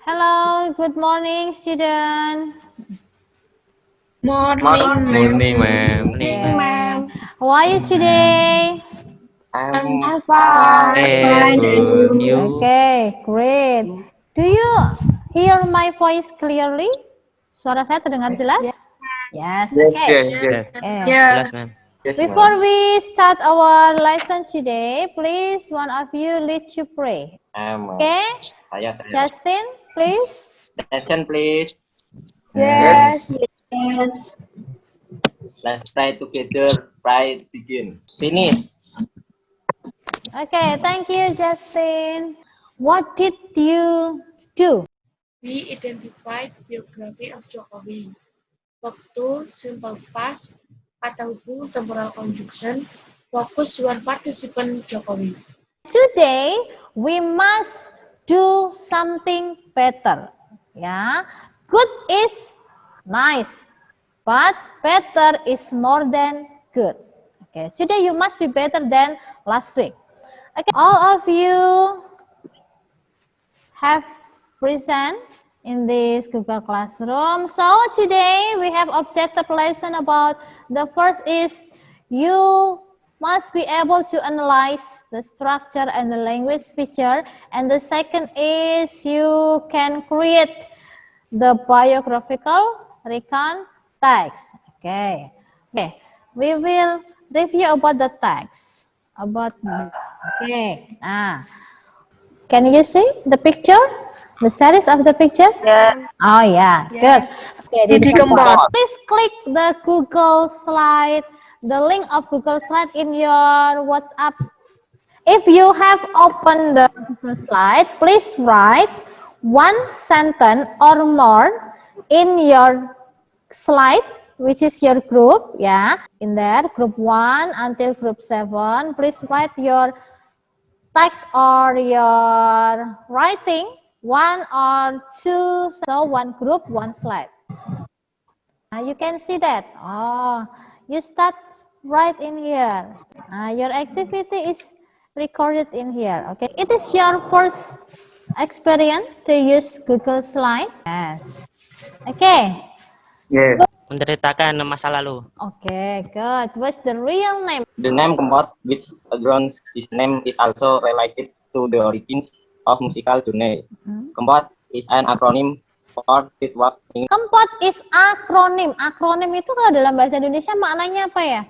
Hello, good morning, student. Morning, ma'am. Okay. How are you today? I'm Fine, good. You? Okay, great. Do you hear my voice clearly? Suara saya terdengar jelas? Yes, okay. Yes. Yeah. Jelas, ma'am. Before we start our lesson today, please one of you lead to pray. Okay? Saya. Justin, please. Attention please. Yes. Let's pray together. Pray begin. Finish. Okay, thank you, Justin. What did you do? We identified biography of Jokowi. Waktu, simple past, kata hubung, temporal conjunction, focus one participant Jokowi. Today we must do something better. Yeah, good is nice, but better is more than good. Okay, today you must be better than last week. Okay, all of you have present in this Google Classroom. So today we have objective lesson about the first is you must be able to analyze the structure and the language feature, and the second is you can create the biographical recount text. Okay, we will review about the text okay. Can you see the picture? The series of the picture? Yeah. Oh yeah, good. Okay, Didi Kempot. please click the Google slide, the link of Google slide in your WhatsApp. If you have opened the Google slide, please write one sentence or more in your slide, which is your group, yeah. In there, group 1 until group 7, please write your text or your writing, one or two, so one group, one slide. You can see that. Oh, you start right in here. Your activity is recorded in here. Okay, it is your first experience to use Google Slide. Yes. Okay. Yes. Menceritakan masa lalu. Okay, good. What's the real name? The name Kempot, which grounds his name, is also related to the origins of musical Dunay. Kempot is an acronym for Sitwak singing. Kempot is akronim. Akronim itu kalau dalam bahasa Indonesia maknanya apa ya?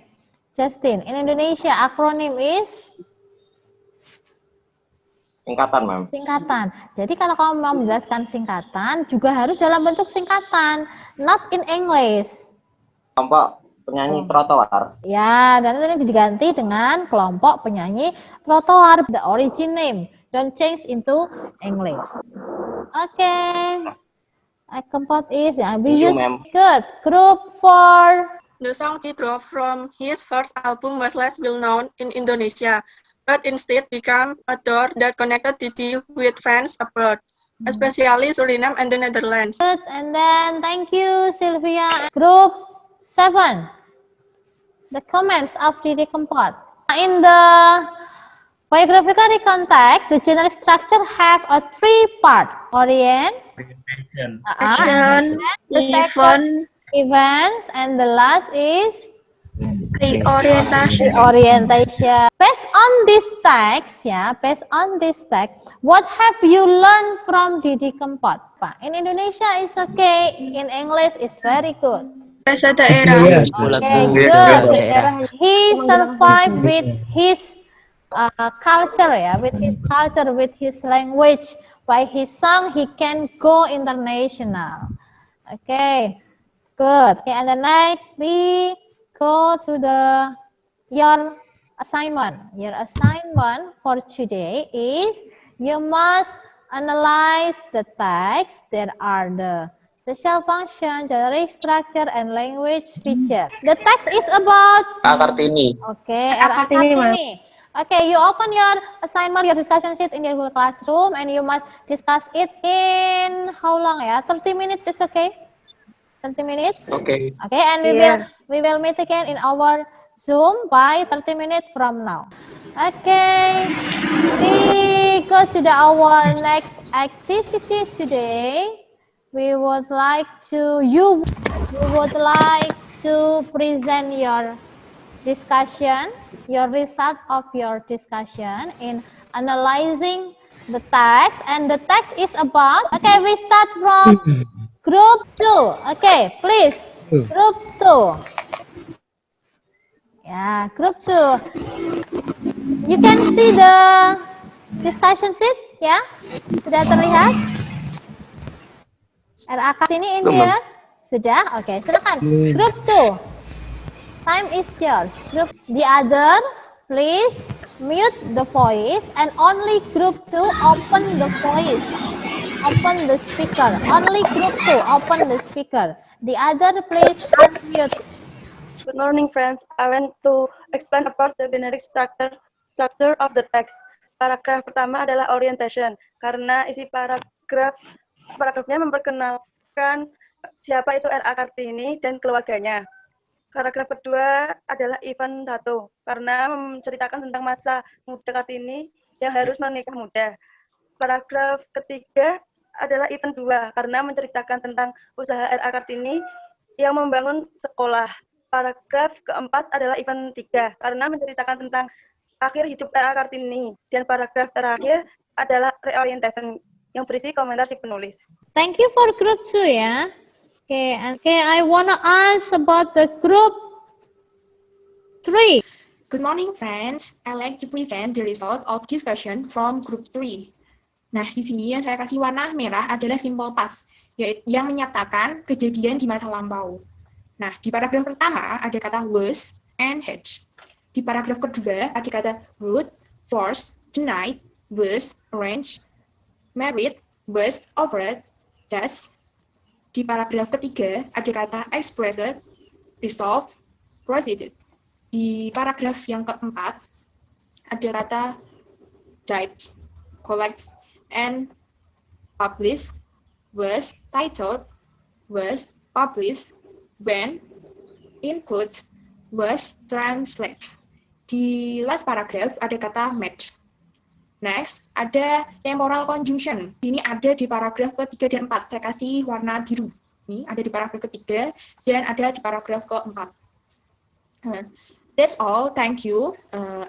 Justin, in Indonesia akronim is Singkatan, ma'am. singkatan. Jadi kalau kamu mau menjelaskan singkatan juga harus dalam bentuk singkatan, not in English. Kelompok penyanyi trotoar. Ya, dan ini diganti dengan kelompok penyanyi trotoar. The origin name, don't change into English. Okay. Kempot is we use good. Group 4. The song Citro from his first album was less well known in Indonesia, but instead became a door that connected Didi with fans abroad, especially Suriname and the Netherlands. Good, and then thank you, Sylvia. Group 7. The comments of Didi Kempot. In the biographical context, the generic structure have a 3-part: orient, Action, the second event, events, and the last is reorientation. orientation. Based on this text, what have you learned from Didi Kempot? In Indonesia is okay, in English is very good. Bahasa daerah. Okay, good. He survived with his culture, with his language. By his song, he can go international. Okay, good. Okay, and the next we go to your assignment. Your assignment for today is you must analyze the text. There are the social function, generic structure, and language feature. The text is about Kartini. Okay, Kartini. Okay, you open your assignment, your discussion sheet in your Google Classroom, and you must discuss it in how long ya? 30 minutes is okay? 30 minutes? Okay. Okay, and we will meet again in our Zoom by 30 minutes from now. Okay, we go to our next activity today, we would like to present your discussion, your result of your discussion in analyzing the text, and the text is about, okay, we start from group 2. Okay, please, group 2. Yeah, group 2. You can see the discussion sheet, ya? Sudah terlihat? RAK sini in here? Sudah? Oke, silakan. Group 2. Time is yours. Group the other, please mute the voice and only group 2 open the voice. Open the speaker. Only group 2 open the speaker. The other, please unmute. Good morning, friends. I want to explain about the generic structure of the text. Paragraf pertama adalah orientation, karena isi paragrafnya memperkenalkan siapa itu R.A. Kartini dan keluarganya. Paragraf kedua adalah event 1, karena menceritakan tentang masa muda Kartini yang harus menikah muda. Paragraf ketiga adalah event 2, karena menceritakan tentang usaha R.A. Kartini yang membangun sekolah. Paragraf keempat adalah event 3, karena menceritakan tentang akhir hidup R.A. Kartini. Dan paragraf terakhir adalah reorientation, yang berisi komentar si penulis. Thank you for group 2, ya. Okay, I wanna ask about the group 3. Good morning, friends. I like to present the result of discussion from group 3. Nah, di sini yang saya kasih warna merah adalah simple past, yaitu yang menyatakan kejadian di masa lampau. Nah, di paragraf pertama ada kata was and had. Di paragraf kedua ada kata would, forced, denied, was, arranged, married, was, offered, does. Di paragraf ketiga ada kata expressed, resolved, proceeded. Di paragraf yang keempat ada kata died, collects, and published, was, titled, was, published, when, include, was, translate. Di last paragraph ada kata match. Next, ada temporal conjunction. Ini ada di paragraf ketiga dan 4. Saya kasih warna biru. Ini ada di paragraf ketiga dan ada di paragraf keempat. That's all. Thank you.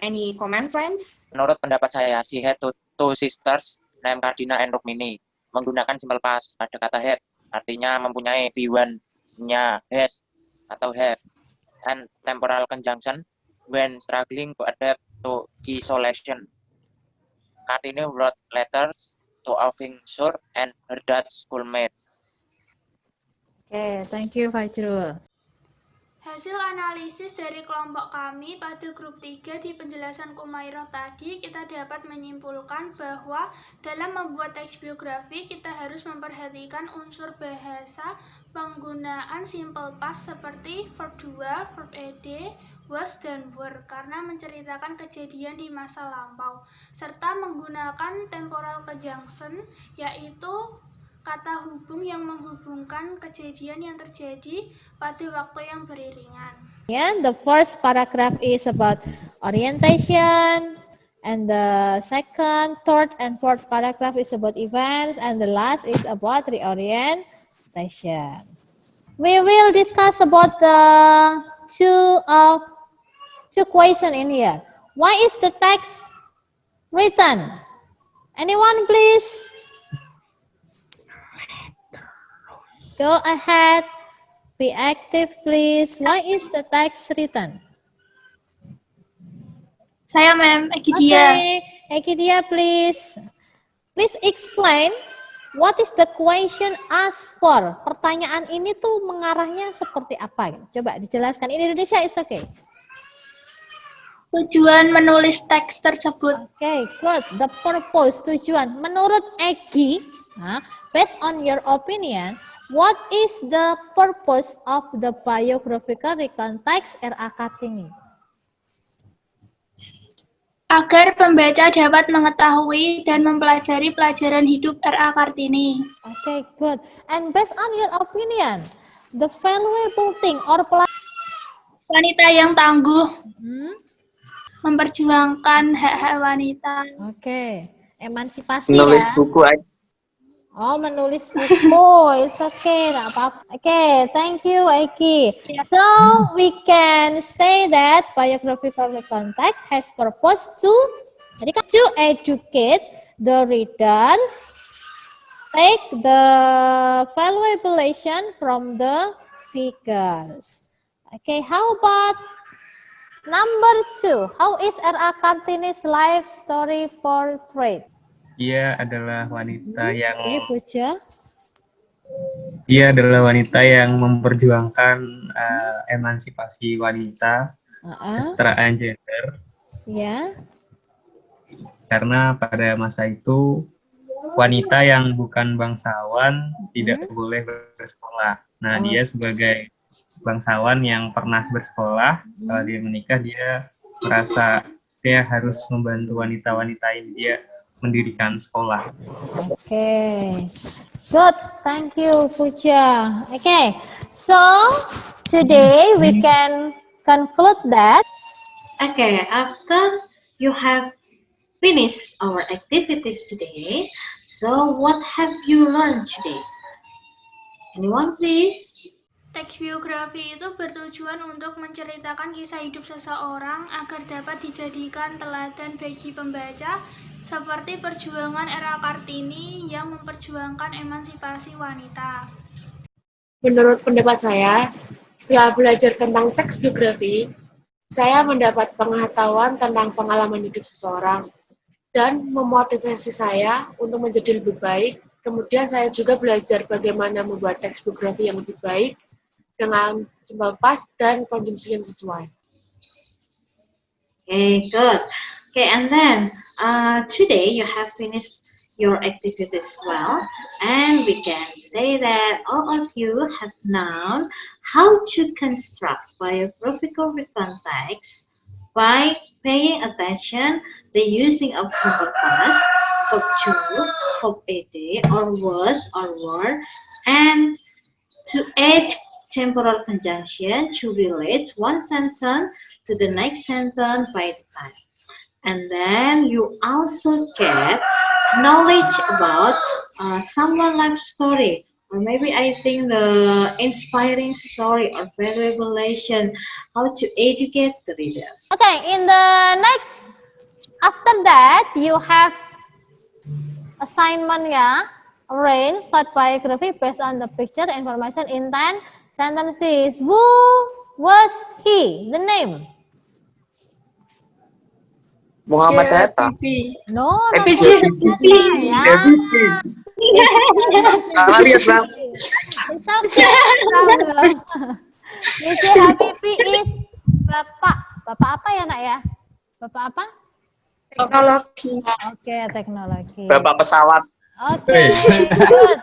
Any comment, friends? Menurut pendapat saya, she had two sisters named Kardina and Rukmini. Menggunakan simple past pada kata had, artinya mempunyai V1-nya has atau have. And temporal conjunction when struggling to adapt to isolation. Kartini wrote letters to Avingsur and her Dutch schoolmates. Okay, thank you, Fajrul. Hasil analisis dari kelompok kami pada grup 3 di penjelasan Kumairah tadi, kita dapat menyimpulkan bahwa dalam membuat teks biografi kita harus memperhatikan unsur bahasa, penggunaan simple past seperti verb 2, verb ed, was, dan were karena menceritakan kejadian di masa lampau, serta menggunakan temporal conjunction yaitu kata hubung yang menghubungkan kejadian yang terjadi pada waktu yang beriringan. Yeah, the first paragraph is about orientation, and the second, third, and fourth paragraph is about events, and the last is about reorientation. We will discuss about the two questions in here. Why is the text written? Anyone, please? Go ahead. Be active, please. Why is the text written? Saya, Ma'am, Egidia. Okay, Egidia, please. Please explain what is the question asked for. Pertanyaan ini tuh mengarahnya seperti apa? Coba dijelaskan. In Indonesia, it's okay. Tujuan menulis teks tersebut. Okay, good. The purpose, tujuan. Menurut Egi, based on your opinion, what is the purpose of the biographical recount text R.A. Kartini? Agar pembaca dapat mengetahui dan mempelajari pelajaran hidup R.A. Kartini. Okay, good. And based on your opinion, the valuable thing or Wanita yang tangguh. Memperjuangkan hak-hak wanita. Okay. Emansipasi Nulis ya. buku aja. Oh, menulis buku. It's okay, nggak apa-apa. Okay, thank you, Eki. So, we can say that biographical context has purpose to educate the readers, take the valuable lesson from the figures. Okay, how about number 2? How is R.A. Kartini's life story portrayed? Dia adalah wanita yang Okay, Puja. dia adalah wanita yang memperjuangkan emansipasi wanita, kesetaraan gender. Ya. Karena pada masa itu wanita yang bukan bangsawan tidak boleh bersekolah. Nah, dia sebagai bangsawan yang pernah bersekolah, setelah dia menikah dia merasa dia harus membantu wanita-wanita ini, dia mendirikan sekolah. Okay, good. Thank you, Puja. Okay, so today we can conclude that. Okay, after you have finished our activities today, so what have you learned today? Anyone, please? Teks biografi itu bertujuan untuk menceritakan kisah hidup seseorang agar dapat dijadikan teladan bagi pembaca, seperti perjuangan R.A. Kartini yang memperjuangkan emansipasi wanita. Menurut pendapat saya, setelah belajar tentang teks biografi, saya mendapat pengetahuan tentang pengalaman hidup seseorang dan memotivasi saya untuk menjadi lebih baik. Kemudian saya juga belajar bagaimana membuat teks biografi yang lebih baik dengan simbol pas dan konjungsi yang sesuai. Okay, good. Okay, and then today you have finished your activities well, and we can say that all of you have known how to construct biographical context by paying attention the using of simple past, verb to, verb ed, or was or were, and to add temporal conjunction to relate one sentence to the next sentence by the time. And then you also get knowledge about someone's life story, or maybe I think the inspiring story or valuable lesson, how to educate the readers. Okay, in the next, after that you have assignment ya, arrange short biography based on the picture information in 10 sentences. Who was he? The name? Muhammad Hatta. No, not Happy. ya. Salah lihat, Bang. It's okay, problem. B.J. Habibie is Bapak. Bapak apa ya, Nak ya? Bapak apa? Teknologi. Oke, teknologi. Bapak pesawat. Okay, good.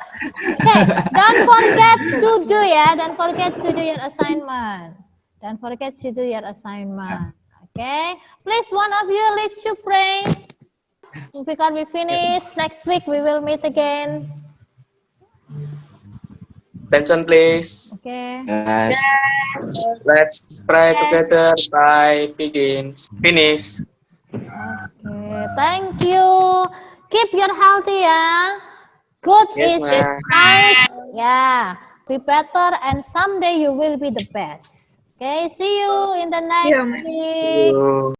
Okay, don't forget to do ya. Don't forget to do your assignment. Don't forget to do your assignment. Okay, please one of you lead to pray. Because we finish next week, we will meet again. Attention, please. Okay. Guys, let's pray together by finish. Okay, thank you. Keep your healthy ya. Good Yes, is ma'am. nice. Yeah, be better and someday you will be the best. Okay, see you in the next week.